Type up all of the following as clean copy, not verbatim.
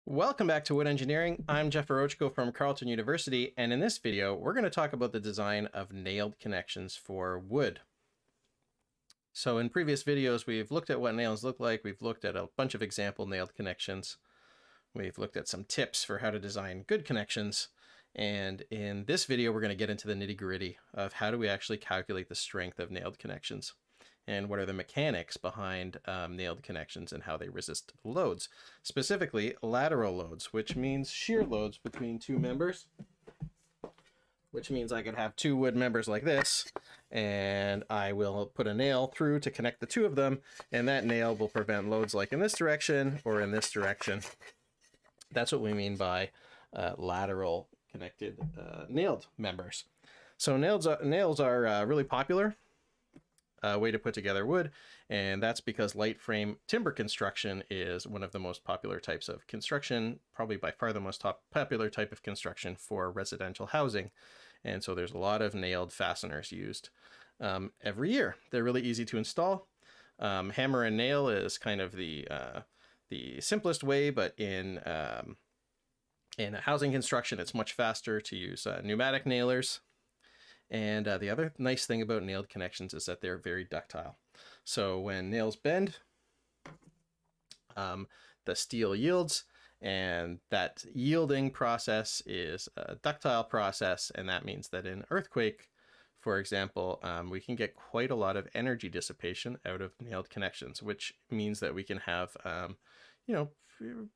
Welcome back to Wood Engineering. I'm Jeff Orochko from Carleton University, and in this video, we're going to talk about the design of nailed connections for wood. So in previous videos, we've looked at what nails look like. We've looked at a bunch of example nailed connections. We've looked at some tips for how to design good connections. And in this video, we're going to get into the nitty-gritty of how do we actually calculate the strength of nailed connections and what are the mechanics behind nailed connections and how they resist loads. Specifically, lateral loads, which means shear loads between two members, which means I could have two wood members like this, and I will put a nail through to connect the two of them, and that nail will prevent loads like in this direction or in this direction. That's what we mean by lateral connected nailed members. So nails are really popular way to put together wood, and that's because light frame timber construction is one of the most popular types of construction, probably by far the most popular type of construction for residential housing. And so there's a lot of nailed fasteners used every year. They're really easy to install. Hammer and nail is kind of the simplest way, but in housing construction, it's much faster to use pneumatic nailers. And the other nice thing about nailed connections is that they're very ductile. So when nails bend, the steel yields, and that yielding process is a ductile process, and that means that in earthquake, for example, we can get quite a lot of energy dissipation out of nailed connections, which means that we can have,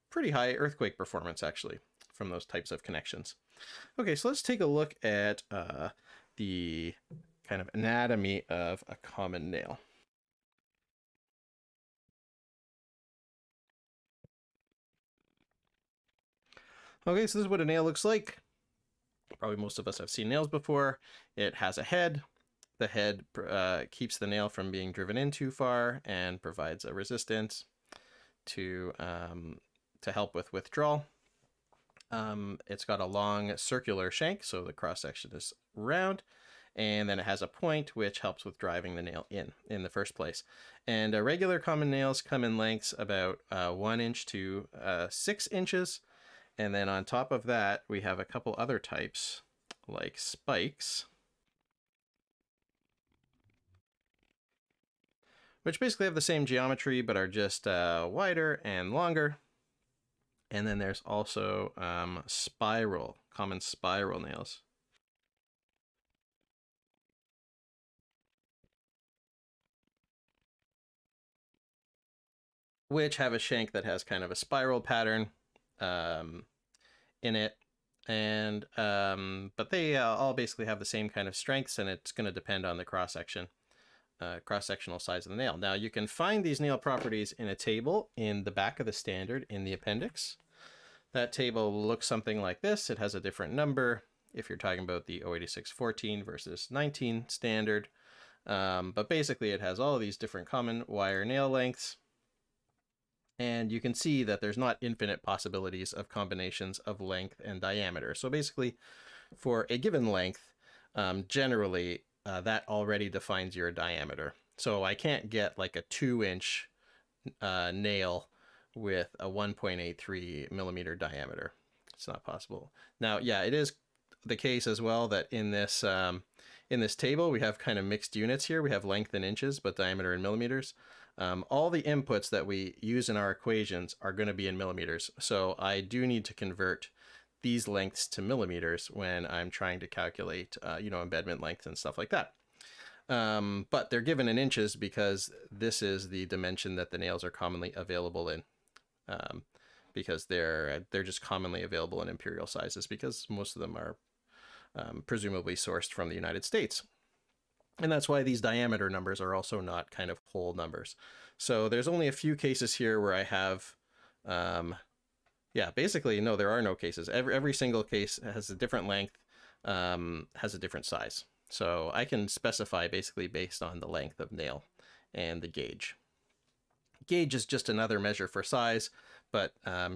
pretty high earthquake performance actually from those types of connections. Okay, so let's take a look at the kind of anatomy of a common nail. Okay, so this is what a nail looks like. Probably most of us have seen nails before. It has a head. The head keeps the nail from being driven in too far and provides a resistance to help with withdrawal. It's got a long circular shank, so the cross section is round, and then it has a point which helps with driving the nail in the first place. And regular common nails come in lengths about 1 inch to 6 inches, and then on top of that we have a couple other types like spikes, which basically have the same geometry but are just wider and longer. And then there's also common spiral nails. Which have a shank that has kind of a spiral pattern in it. And but they all basically have the same kind of strengths, and it's going to depend on the cross-sectional size of the nail. Now you can find these nail properties in a table in the back of the standard in the appendix. That table looks something like this. It has a different number if you're talking about the 08614 versus 19 standard. But basically it has all of these different common wire nail lengths. And you can see that there's not infinite possibilities of combinations of length and diameter. So basically for a given length, generally that already defines your diameter. So I can't get like a 2-inch nail with a 1.83 millimeter diameter. It's not possible. Now, yeah, it is the case as well that in this table we have kind of mixed units here. We have length in inches, but diameter in millimeters. All the inputs that we use in our equations are going to be in millimeters. So I do need to convert these lengths to millimeters when I'm trying to calculate, embedment length and stuff like that. But they're given in inches because this is the dimension that the nails are commonly available in. Because they're just commonly available in imperial sizes because most of them are presumably sourced from the United States. And that's why these diameter numbers are also not kind of whole numbers. So there's only a few cases here where I have, basically, no, there are no cases. Every single case has a different length, has a different size. So I can specify basically based on the length of nail and the gauge. Gauge is just another measure for size, but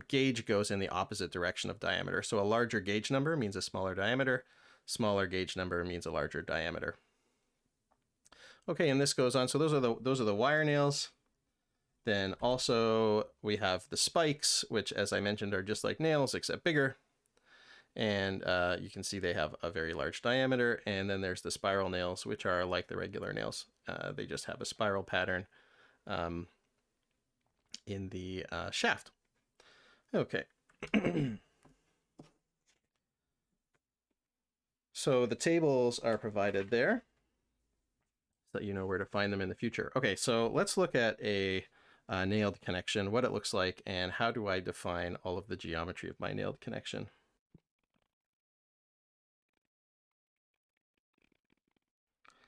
gauge goes in the opposite direction of diameter. So a larger gauge number means a smaller diameter. Smaller gauge number means a larger diameter. Okay, and this goes on. So those are the wire nails. Then also we have the spikes, which as I mentioned are just like nails except bigger. And you can see they have a very large diameter. And then there's the spiral nails, which are like the regular nails. They just have a spiral pattern in the shaft. Okay. So the tables are provided there, so that you know where to find them in the future. Okay, so let's look at a nailed connection, what it looks like, and how do I define all of the geometry of my nailed connection.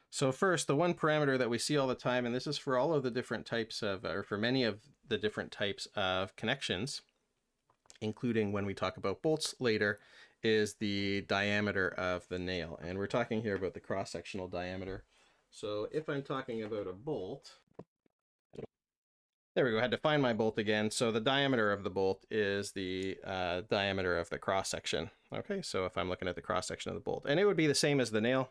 So first, the one parameter that we see all the time, and this is for all of the different types of, or for many of the different types of connections, including when we talk about bolts later, is the diameter of the nail. And we're talking here about the cross-sectional diameter. So if I'm talking about a bolt, there we go, I had to find my bolt again. So the diameter of the bolt is the diameter of the cross-section. Okay, so if I'm looking at the cross-section of the bolt, and it would be the same as the nail.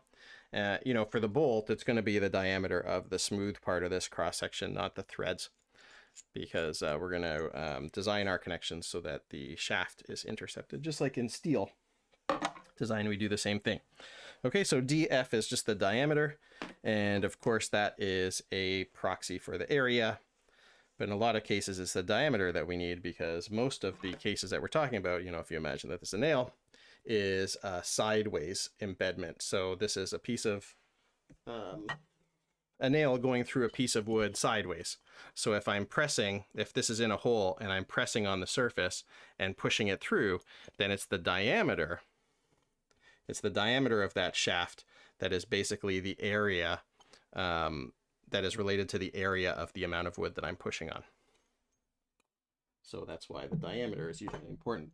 You know, for the bolt, it's going to be the diameter of the smooth part of this cross-section, not the threads, because we're going to design our connections so that the shaft is intercepted, just like in steel design, we do the same thing. Okay, so DF is just the diameter, and of course that is a proxy for the area, but in a lot of cases it's the diameter that we need, because most of the cases that we're talking about, you know, if you imagine that this is a nail, is a sideways embedment. So this is a piece of a nail going through a piece of wood sideways. So if I'm pressing, if this is in a hole and I'm pressing on the surface and pushing it through, then it's the diameter. It's the diameter of that shaft that is basically the area that is related to the area of the amount of wood that I'm pushing on. So that's why the diameter is usually important,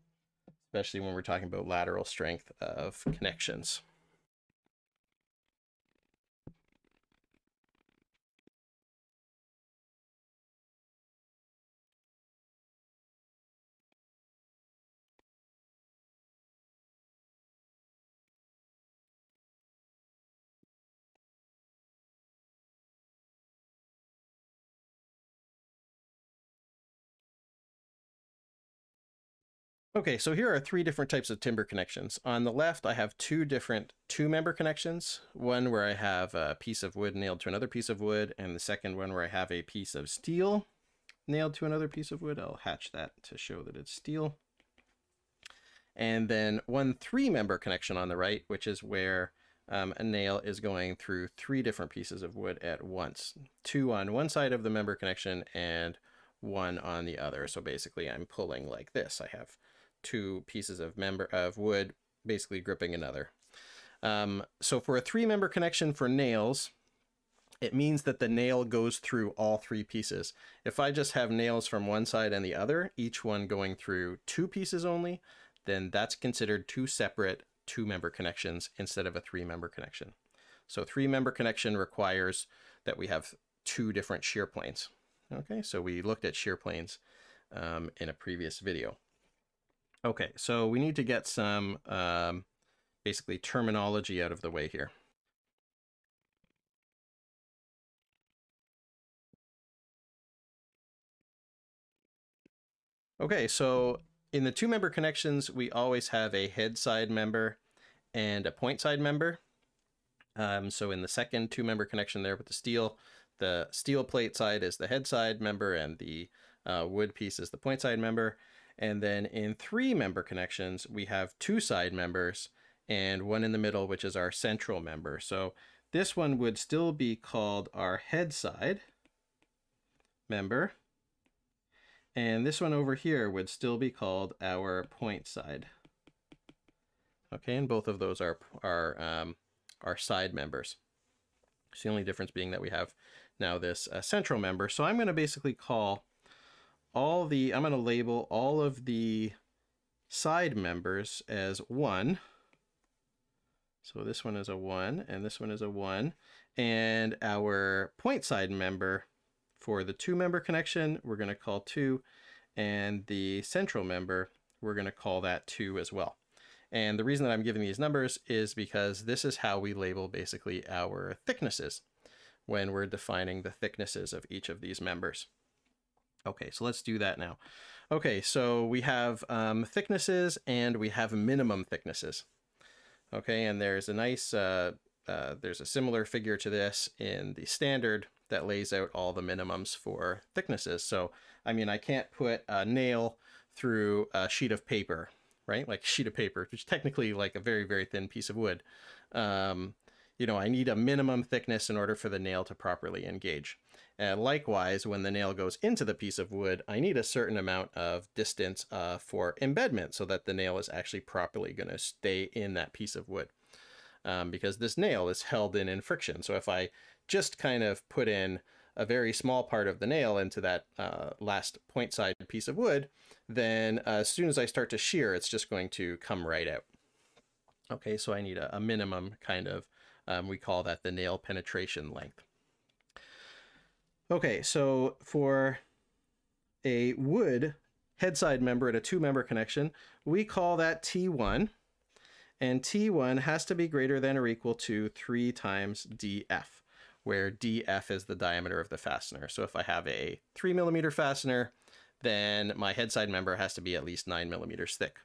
especially when we're talking about lateral strength of connections. Okay, so here are three different types of timber connections. On the left, I have two different two-member connections. One where I have a piece of wood nailed to another piece of wood, and the second one where I have a piece of steel nailed to another piece of wood. I'll hatch that to show that it's steel. And then one three-member connection on the right, which is where a nail is going through three different pieces of wood at once. Two on one side of the member connection and one on the other. So basically I'm pulling like this. I have two pieces of wood basically gripping another. So for a three-member connection for nails, it means that the nail goes through all three pieces. If I just have nails from one side and the other, each one going through two pieces only, then that's considered two separate two-member connections instead of a three-member connection. So three-member connection requires that we have two different shear planes. Okay, so we looked at shear planes in a previous video. Okay, so we need to get some basically terminology out of the way here. Okay, so in the two-member connections, we always have a head side member and a point side member. So in the second two-member connection there with the steel plate side is the head side member and the wood piece is the point side member. And then in three-member connections, we have two side members and one in the middle, which is our central member. So this one would still be called our head side member. And this one over here would still be called our point side. Okay, and both of those are side members. So the only difference being that we have now this central member. So I'm going to basically call I'm going to label all of the side members as 1. So this one is a 1 and this one is a 1. And our point side member for the two-member connection, we're going to call 2. And the central member, we're going to call that 2 as well. And the reason that I'm giving these numbers is because this is how we label basically our thicknesses when we're defining the thicknesses of each of these members. Okay, so let's do that now. Okay, so we have thicknesses and we have minimum thicknesses. Okay, and there's a nice, there's a similar figure to this in the standard that lays out all the minimums for thicknesses. So, I mean, I can't put a nail through a sheet of paper, right? Like a sheet of paper, which is technically like a very, very thin piece of wood. You know, I need a minimum thickness in order for the nail to properly engage. And likewise, when the nail goes into the piece of wood, I need a certain amount of distance for embedment so that the nail is actually properly going to stay in that piece of wood. Because this nail is held in friction. So if I just kind of put in a very small part of the nail into that last point side piece of wood, then as soon as I start to shear, it's just going to come right out. Okay, so I need a minimum kind of, we call that the nail penetration length. Okay, so for a wood headside member and a 2-member connection, we call that T1, and T1 has to be greater than or equal to 3 times DF, where DF is the diameter of the fastener. So if I have a 3mm fastener, then my headside member has to be at least 9mm thick.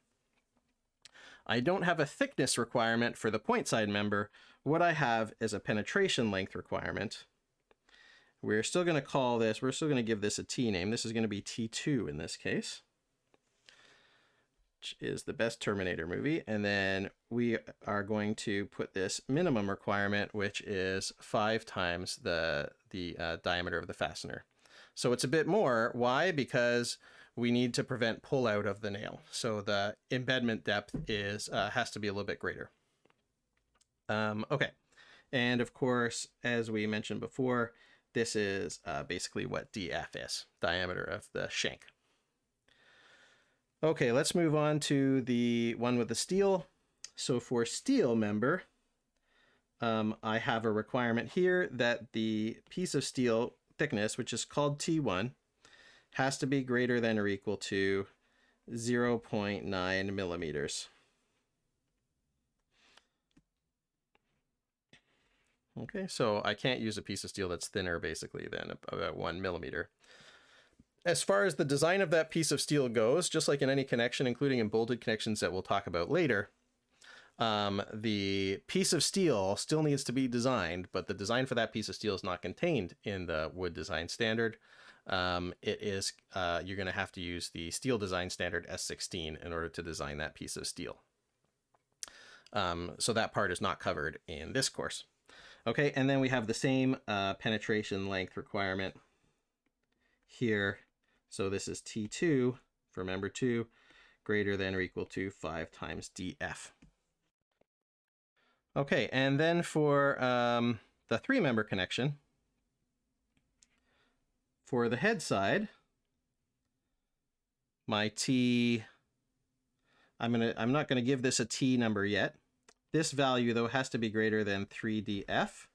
I don't have a thickness requirement for the point side member. What I have is a penetration length requirement. We're still going to call this, we're still going to give this a T name. This is going to be T2 in this case, which is the best Terminator movie. And then we are going to put this minimum requirement, which is 5 times the diameter of the fastener. So it's a bit more. Why? Because we need to prevent pull out of the nail. So the embedment depth is has to be a little bit greater. Okay. And of course, as we mentioned before, this is basically what DF is, diameter of the shank. Okay, let's move on to the one with the steel. So for steel member, I have a requirement here that the piece of steel thickness, which is called T1, has to be greater than or equal to 0.9 millimeters. Okay, so I can't use a piece of steel that's thinner basically than about 1 millimeter. As far as the design of that piece of steel goes, just like in any connection, including in bolted connections that we'll talk about later, the piece of steel still needs to be designed, but the design for that piece of steel is not contained in the wood design standard. It is, you're going to have to use the steel design standard S16 in order to design that piece of steel. So that part is not covered in this course. Okay, and then we have the same penetration length requirement here. So this is T2 for member 2, greater than or equal to 5 times DF. Okay, and then for the 3-member connection, for the head side, my T, I'm not gonna give this a T number yet. This value, though, has to be greater than 3DF,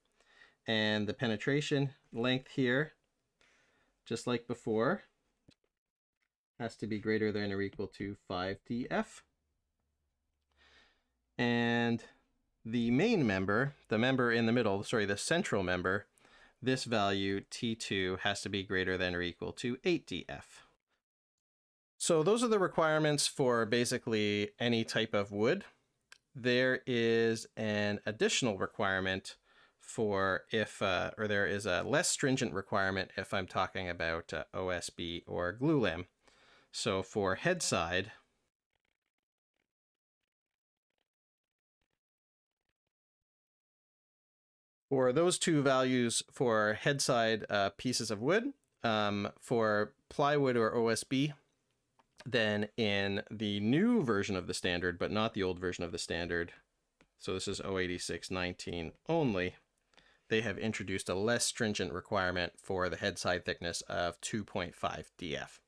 and the penetration length here, just like before, has to be greater than or equal to 5DF. And the main member, the member in the middle, sorry, the central member, this value, T2, has to be greater than or equal to 8DF. So those are the requirements for basically any type of wood. There is an additional requirement for if, or there is a less stringent requirement if I'm talking about OSB or glulam. So for head side, for those two values for head side pieces of wood, for plywood or OSB, then in the new version of the standard, but not the old version of the standard, so this is 086-19 only, they have introduced a less stringent requirement for the head side thickness of 2.5 DF.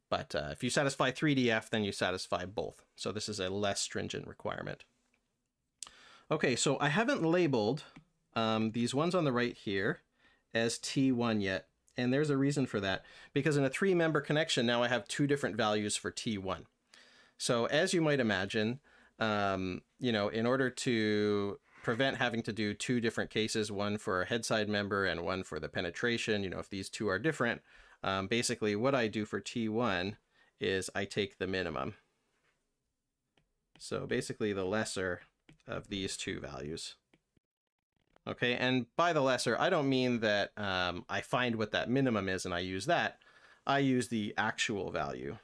But if you satisfy 3DF, then you satisfy both. So this is a less stringent requirement. Okay, so I haven't labeled these ones on the right here as T1 yet. And there's a reason for that, because in a 3-member connection, now I have 2 different values for T1. So as you might imagine, you know, in order to prevent having to do 2 different cases, one for a head side member and one for the penetration, you know, if these 2 are different, Basically, what I do for T1 is I take the minimum. So basically the lesser of these two values. Okay, and by the lesser, I don't mean that I find what that minimum is and I use that. I use the actual value.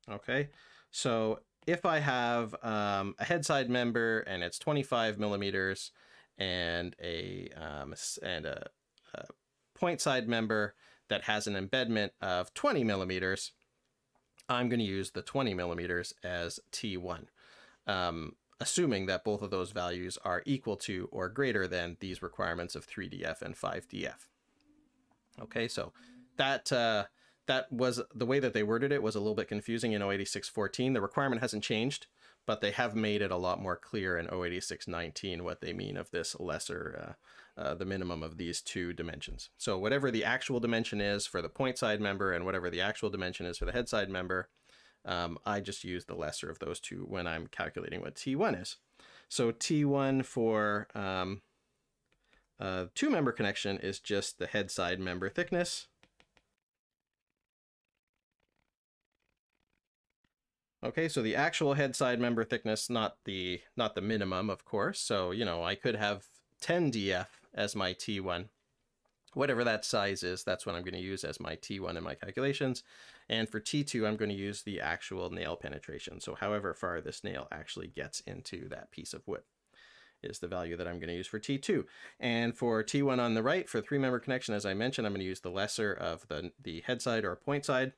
Okay, so if I have a head-side member and it's 25 millimeters and a point side member that has an embedment of 20 millimeters, I'm going to use the 20 millimeters as T1, assuming that both of those values are equal to or greater than these requirements of 3DF and 5DF. Okay, so that was the way that they worded it was a little bit confusing in 08614. The requirement hasn't changed, but they have made it a lot more clear in 08619 what they mean of this lesser, the minimum of these two dimensions. So whatever the actual dimension is for the point side member and whatever the actual dimension is for the head side member, I just use the lesser of those two when I'm calculating what T1 is. So T1 for two-member connection is just the head side member thickness. Okay, so the actual head side member thickness, not the minimum, of course. So, you know, I could have 10 DF as my T1. Whatever that size is, that's what I'm going to use as my T1 in my calculations. And for T2, I'm going to use the actual nail penetration. So however far this nail actually gets into that piece of wood is the value that I'm going to use for T2. And for T1 on the right, for three-member connection, as I mentioned, I'm going to use the lesser of the head side or point side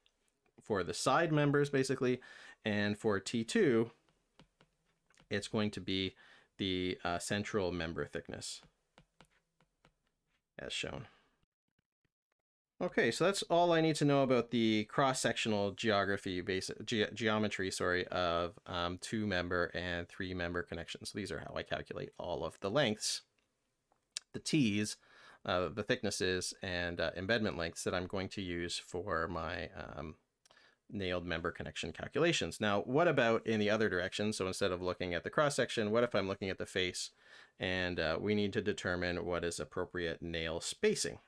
for the side members, basically. And for T2, it's going to be the central member thickness, as shown. Okay, so that's all I need to know about the cross-sectional geometry of two-member and three-member connections. These are how I calculate all of the lengths, the T's, the thicknesses, and embedment lengths that I'm going to use for my nailed member connection calculations. Now, what about in the other direction? So instead of looking at the cross-section, what if I'm looking at the face and we need to determine what is appropriate nail spacing?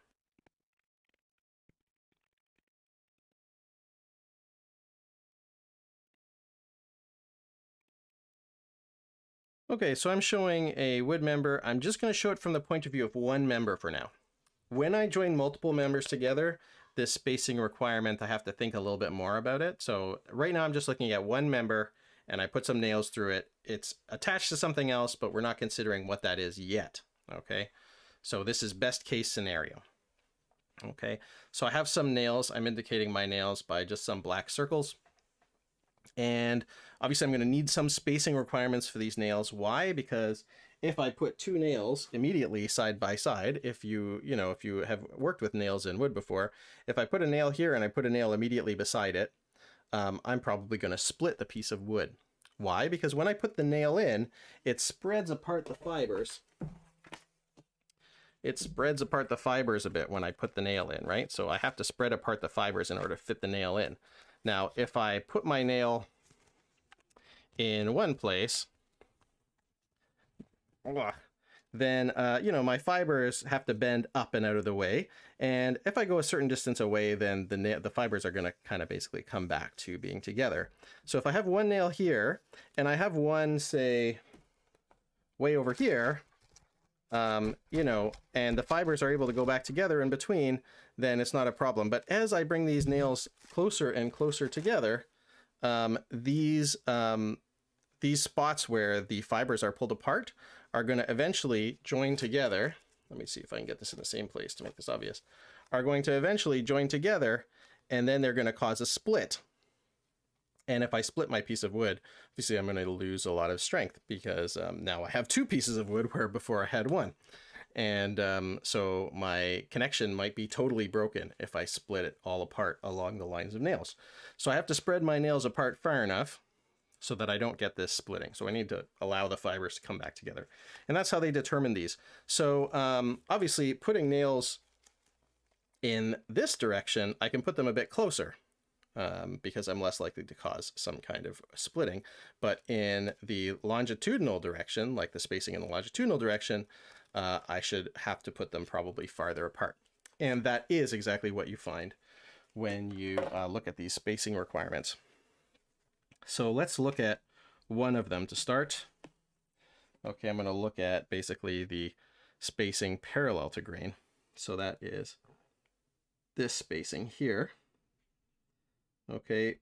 Okay, so I'm showing a wood member. I'm just going to show it from the point of view of one member for now. When I join multiple members together, this spacing requirement, I have to think a little bit more about it. So right now I'm just looking at one member and I put some nails through it. It's attached to something else, but we're not considering what that is yet. Okay, so this is best case scenario. Okay, so I have some nails. I'm indicating my nails by just some black circles. And obviously I'm going to need some spacing requirements for these nails. Why? Because if I put two nails immediately side by side, if you have worked with nails in wood before, if I put a nail here and I put a nail immediately beside it, I'm probably going to split the piece of wood. Why? Because when I put the nail in, it spreads apart the fibers. It spreads apart the fibers a bit when I put the nail in, right? So I have to spread apart the fibers in order to fit the nail in. Now, if I put my nail in one place, then, my fibers have to bend up and out of the way. And if I go a certain distance away, then the fibers are going to kind of basically come back to being together. So if I have one nail here and I have one, say, way over here, and the fibers are able to go back together in between, then it's not a problem. But as I bring these nails closer and closer together, these spots where the fibers are pulled apart are going to eventually join together. Let me see if I can get this in the same place to make this obvious. Are going to eventually join together, and then they're going to cause a split. And if I split my piece of wood, obviously I'm going to lose a lot of strength because now I have two pieces of wood where before I had one. And so my connection might be totally broken if I split it all apart along the lines of nails. So I have to spread my nails apart far enough so that I don't get this splitting. So I need to allow the fibers to come back together. And that's how they determine these. So obviously putting nails in this direction, I can put them a bit closer because I'm less likely to cause some kind of splitting. But in the longitudinal direction, like the spacing in the longitudinal direction, I should have to put them probably farther apart. And that is exactly what you find when you look at these spacing requirements. So let's look at one of them to start. Okay, I'm going to look at basically the spacing parallel to grain. So that is this spacing here. Okay,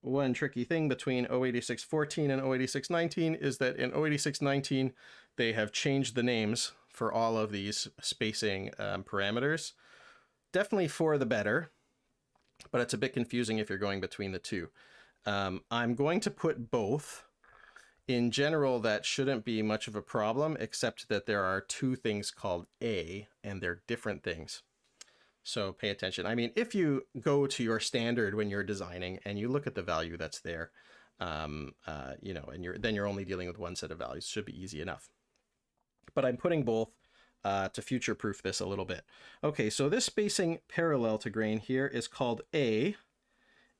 one tricky thing between 08614 and 08619 is that in 08619, they have changed the names for all of these spacing parameters. Definitely for the better, but it's a bit confusing if you're going between the two. I'm going to put both. In general, that shouldn't be much of a problem, except that there are two things called A, and they're different things. So pay attention. I mean, if you go to your standard when you're designing and you look at the value that's there, you know, and then you're only dealing with one set of values, it should be easy enough. But I'm putting both to future-proof this a little bit. Okay, so this spacing parallel to grain here is called A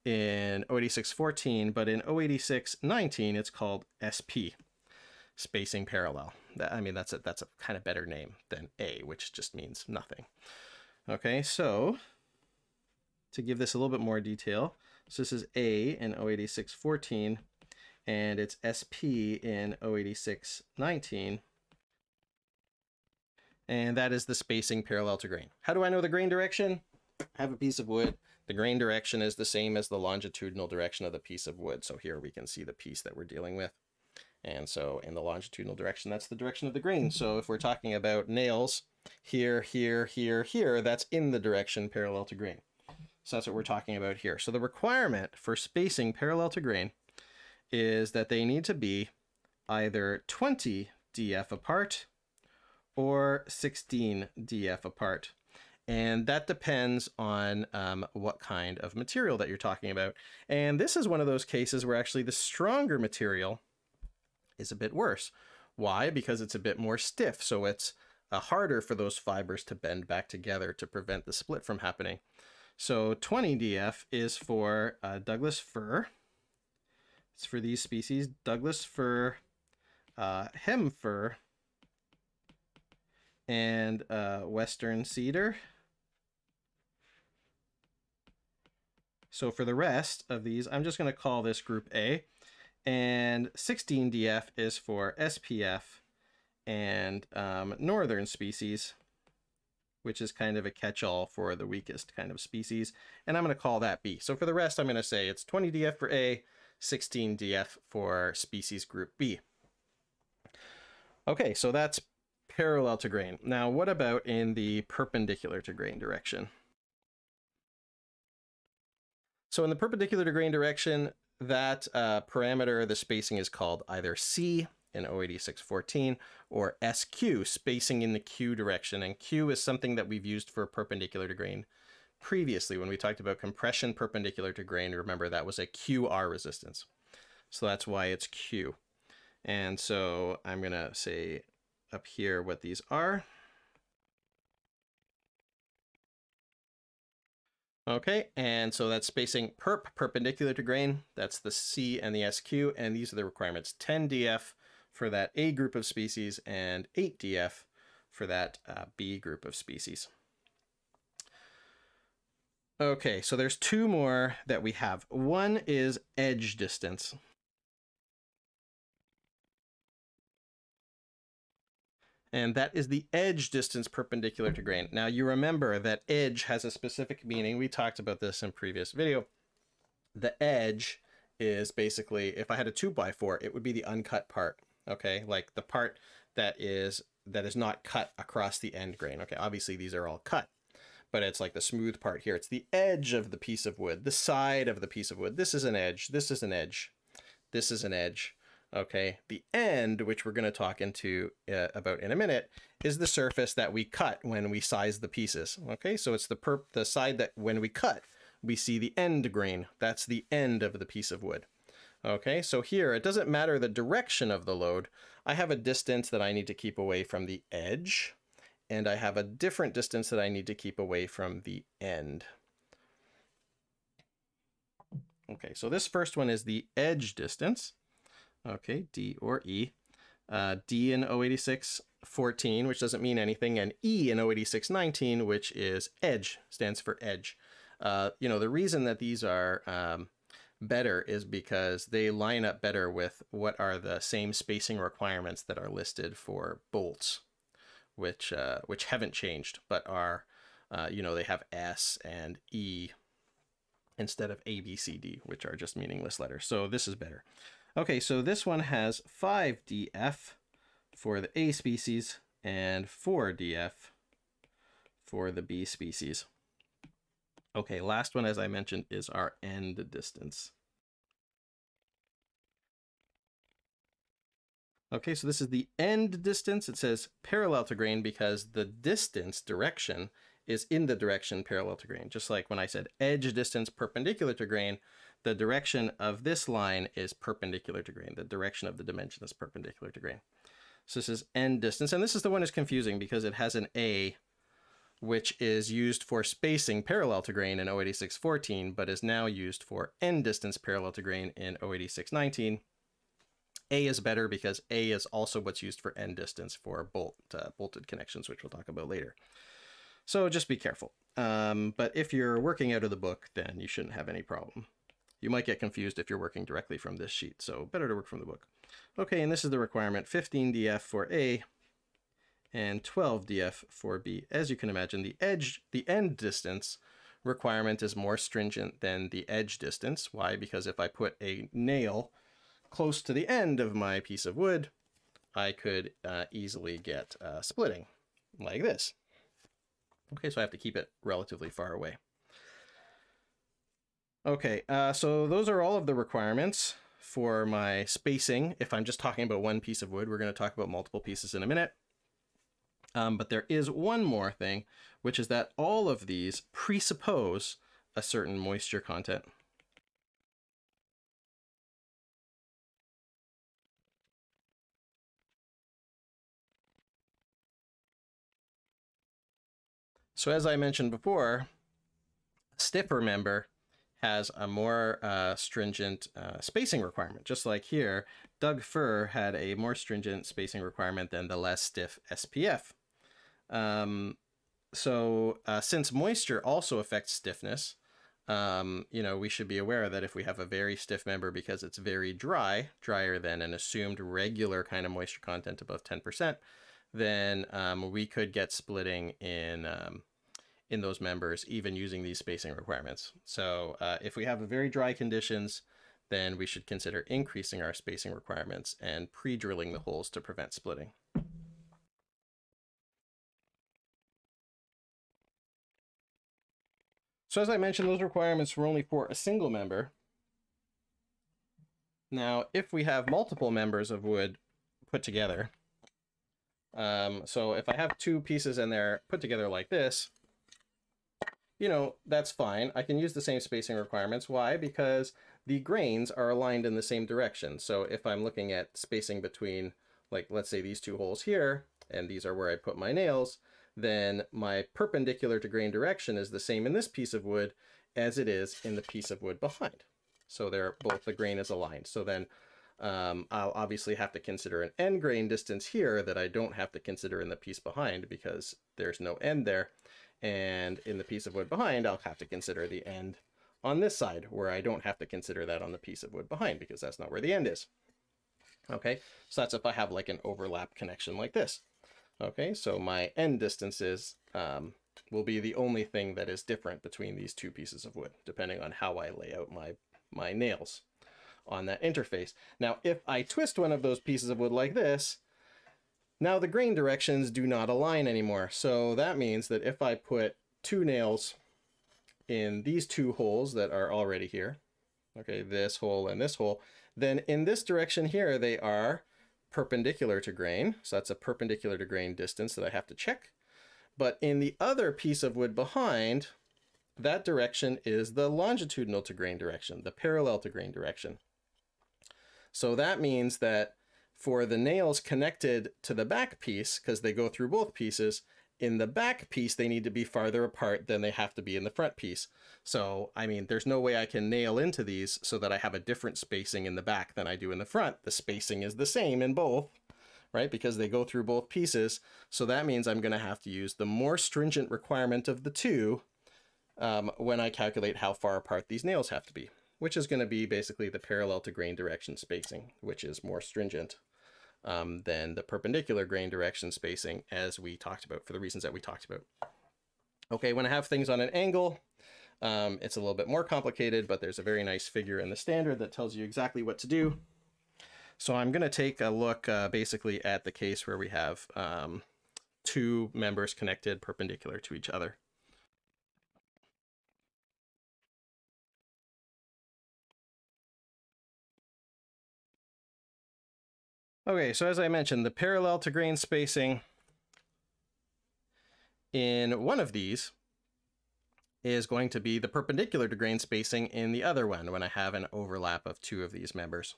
in 08614, but in 08619 it's called SP, spacing parallel. I mean, that's a kind of better name than A, which just means nothing. Okay, so to give this a little bit more detail, so this is A in 08614, and it's SP in 08619. And that is the spacing parallel to grain. How do I know the grain direction? I have a piece of wood. The grain direction is the same as the longitudinal direction of the piece of wood. So here we can see the piece that we're dealing with. And so in the longitudinal direction, that's the direction of the grain. So if we're talking about nails, here, here, here, here, that's in the direction parallel to grain. So that's what we're talking about here. So the requirement for spacing parallel to grain is that they need to be either 20 df apart or 16 df apart. And that depends on what kind of material that you're talking about. And this is one of those cases where actually the stronger material is a bit worse. Why? Because it's a bit more stiff. So it's harder for those fibers to bend back together to prevent the split from happening. So 20 df is for Douglas fir. It's for these species, Douglas fir, hem fir, and western cedar. So for the rest of these, I'm just going to call this group A. And 16 df is for SPF and northern species, which is kind of a catch-all for the weakest kind of species. And I'm going to call that B. So for the rest, I'm going to say it's 20 df for A, 16 df for species group B. Okay, so that's parallel to grain. Now, what about in the perpendicular to grain direction? So in the perpendicular to grain direction, that parameter, the spacing is called either C in 08614 or SQ, spacing in the Q direction. And Q is something that we've used for perpendicular to grain previously when we talked about compression perpendicular to grain. Remember, that was a QR resistance. So that's why it's Q. And so I'm going to say up here what these are. Okay, and so that's spacing perpendicular to grain. That's the C and the SQ, and these are the requirements. 10 df for that A group of species and 8 df for that B group of species. Okay, so there's two more that we have. One is edge distance. And that is the edge distance perpendicular to grain. Now you remember that edge has a specific meaning. We talked about this in previous video. The edge is basically, if I had a 2x4, it would be the uncut part. Okay, like the part that is not cut across the end grain. Okay, obviously these are all cut, but it's like the smooth part here. It's the edge of the piece of wood, the side of the piece of wood. This is an edge. This is an edge. This is an edge. Okay, the end, which we're going to talk about in a minute, is the surface that we cut when we size the pieces. Okay, so it's the side that when we cut, we see the end grain. That's the end of the piece of wood. Okay, so here, it doesn't matter the direction of the load. I have a distance that I need to keep away from the edge, and I have a different distance that I need to keep away from the end. Okay, so this first one is the edge distance. Okay, D or E. D in 08614, which doesn't mean anything, and E in 08619, which is edge, stands for edge. You know, the reason that these are better is because they line up better with what are the same spacing requirements that are listed for bolts, which haven't changed, but are, you know, they have S and E instead of A, B, C, D, which are just meaningless letters. So this is better. Okay, so this one has 5 DF for the A species and 4 DF for the B species. Okay, last one, as I mentioned, is our end distance. Okay, so this is the end distance. It says parallel to grain because the distance direction is in the direction parallel to grain. Just like when I said edge distance perpendicular to grain, the direction of this line is perpendicular to grain. The direction of the dimension is perpendicular to grain. So this is end distance, and this is the one that's confusing because it has an A, which is used for spacing parallel to grain in 08614, but is now used for end distance parallel to grain in 08619. A is better because A is also what's used for end distance for bolted connections, which we'll talk about later. So just be careful. But if you're working out of the book, then you shouldn't have any problem. You might get confused if you're working directly from this sheet, so better to work from the book. Okay, and this is the requirement, 15 DF for A and 12 DF for B. As you can imagine, the end distance requirement is more stringent than the edge distance. Why? Because if I put a nail close to the end of my piece of wood, I could easily get splitting like this. Okay, so I have to keep it relatively far away. Okay, so those are all of the requirements for my spacing. If I'm just talking about one piece of wood, we're going to talk about multiple pieces in a minute. But there is one more thing, which is that all of these presuppose a certain moisture content. So as I mentioned before, a stiffer member has a more stringent spacing requirement. Just like here, Doug Fir had a more stringent spacing requirement than the less stiff SPF. Since moisture also affects stiffness, you know, we should be aware that if we have a very stiff member because it's very dry, drier than an assumed regular kind of moisture content above 10%, then we could get splitting in those members, even using these spacing requirements. So if we have very dry conditions, then we should consider increasing our spacing requirements and pre-drilling the holes to prevent splitting. So as I mentioned, those requirements were only for a single member. Now, if we have multiple members of wood put together, so if I have two pieces in there put together like this, you know, that's fine. I can use the same spacing requirements. Why? Because the grains are aligned in the same direction. So if I'm looking at spacing between, like, let's say these two holes here, and these are where I put my nails, then my perpendicular to grain direction is the same in this piece of wood as it is in the piece of wood behind. So they're both, the grain is aligned. So then I'll obviously have to consider an end grain distance here that I don't have to consider in the piece behind because there's no end there. And in the piece of wood behind, I'll have to consider the end on this side where I don't have to consider that on the piece of wood behind because that's not where the end is. Okay, so that's if I have like an overlap connection like this. Okay, so my end distances will be the only thing that is different between these two pieces of wood, depending on how I lay out my nails on that interface. Now, if I twist one of those pieces of wood like this, now the grain directions do not align anymore. So that means that if I put two nails in these two holes that are already here, okay, this hole and this hole, then in this direction here, they are perpendicular to grain. So that's a perpendicular to grain distance that I have to check. But in the other piece of wood behind, that direction is the longitudinal to grain direction, the parallel to grain direction. So that means that for the nails connected to the back piece, because they go through both pieces, in the back piece, they need to be farther apart than they have to be in the front piece. So, I mean, there's no way I can nail into these so that I have a different spacing in the back than I do in the front. The spacing is the same in both, right? Because they go through both pieces. So that means I'm going to have to use the more stringent requirement of the two when I calculate how far apart these nails have to be, which is going to be basically the parallel to grain direction spacing, which is more stringent than the perpendicular grain direction spacing, as we talked about for the reasons that we talked about. Okay, when I have things on an angle, it's a little bit more complicated, but there's a very nice figure in the standard that tells you exactly what to do. So I'm going to take a look basically at the case where we have two members connected perpendicular to each other. Okay, so as I mentioned, the parallel to grain spacing in one of these is going to be the perpendicular to grain spacing in the other one when I have an overlap of two of these members.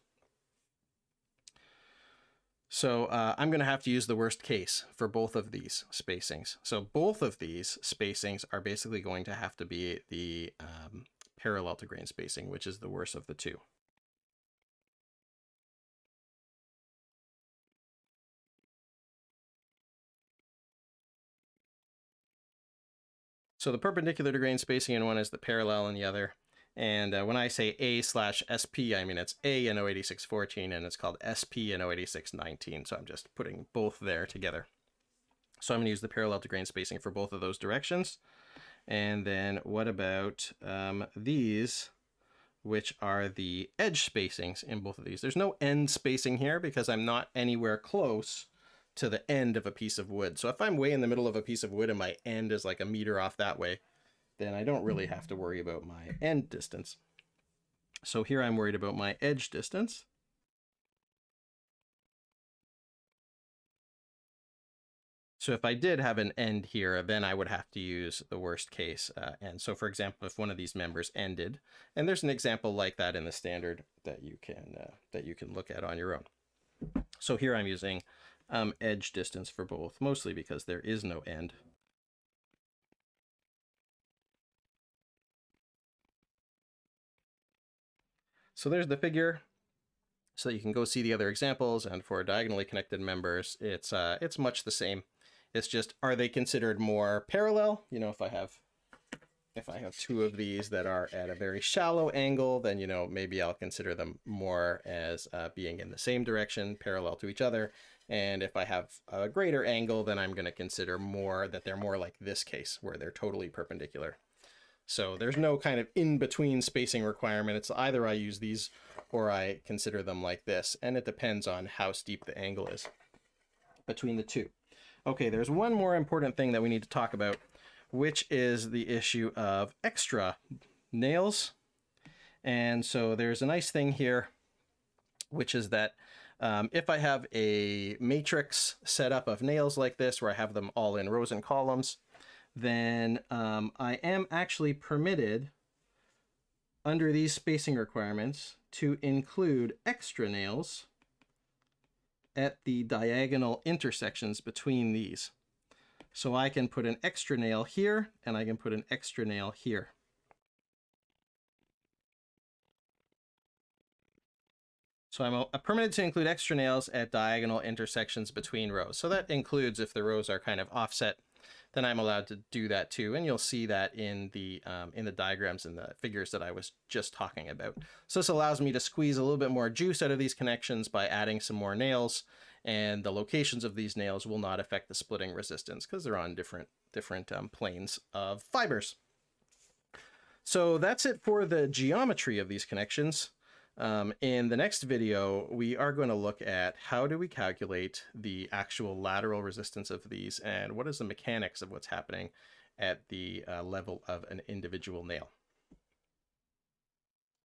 So I'm going to have to use the worst case for both of these spacings. So both of these spacings are basically going to have to be the parallel to grain spacing, which is the worst of the two. So the perpendicular to grain spacing in one is the parallel in the other. And when I say A/SP, I mean it's A in 08614 and it's called SP in 08619. So I'm just putting both there together. So I'm going to use the parallel to grain spacing for both of those directions. And then what about these, which are the edge spacings in both of these? There's no end spacing here because I'm not anywhere close to the end of a piece of wood. So if I'm way in the middle of a piece of wood and my end is like a meter off that way, then I don't really have to worry about my end distance. So here I'm worried about my edge distance. So if I did have an end here, then I would have to use the worst case. And so for example, if one of these members ended, and there's an example like that in the standard that you can look at on your own. So here I'm using edge distance for both, mostly because there is no end. So there's the figure, so that you can go see the other examples. And for diagonally connected members, it's much the same. It's just, are they considered more parallel? You know, if I have two of these that are at a very shallow angle, then, you know, maybe I'll consider them more as being in the same direction, parallel to each other. And if I have a greater angle, then I'm going to consider more that they're more like this case, where they're totally perpendicular. So there's no kind of in-between spacing requirement. It's either I use these or I consider them like this. And it depends on how steep the angle is between the two. Okay, there's one more important thing that we need to talk about, which is the issue of extra nails. And so there's a nice thing here, which is that if I have a matrix setup of nails like this, where I have them all in rows and columns, then I am actually permitted under these spacing requirements to include extra nails at the diagonal intersections between these. So I can put an extra nail here and I can put an extra nail here. So I'm permitted to include extra nails at diagonal intersections between rows. So that includes if the rows are kind of offset, then I'm allowed to do that too. And you'll see that in the diagrams and the figures that I was just talking about. So this allows me to squeeze a little bit more juice out of these connections by adding some more nails, and the locations of these nails will not affect the splitting resistance because they're on different planes of fibers. So that's it for the geometry of these connections. In the next video, we are going to look at how do we calculate the actual lateral resistance of these and what is the mechanics of what's happening at the level of an individual nail.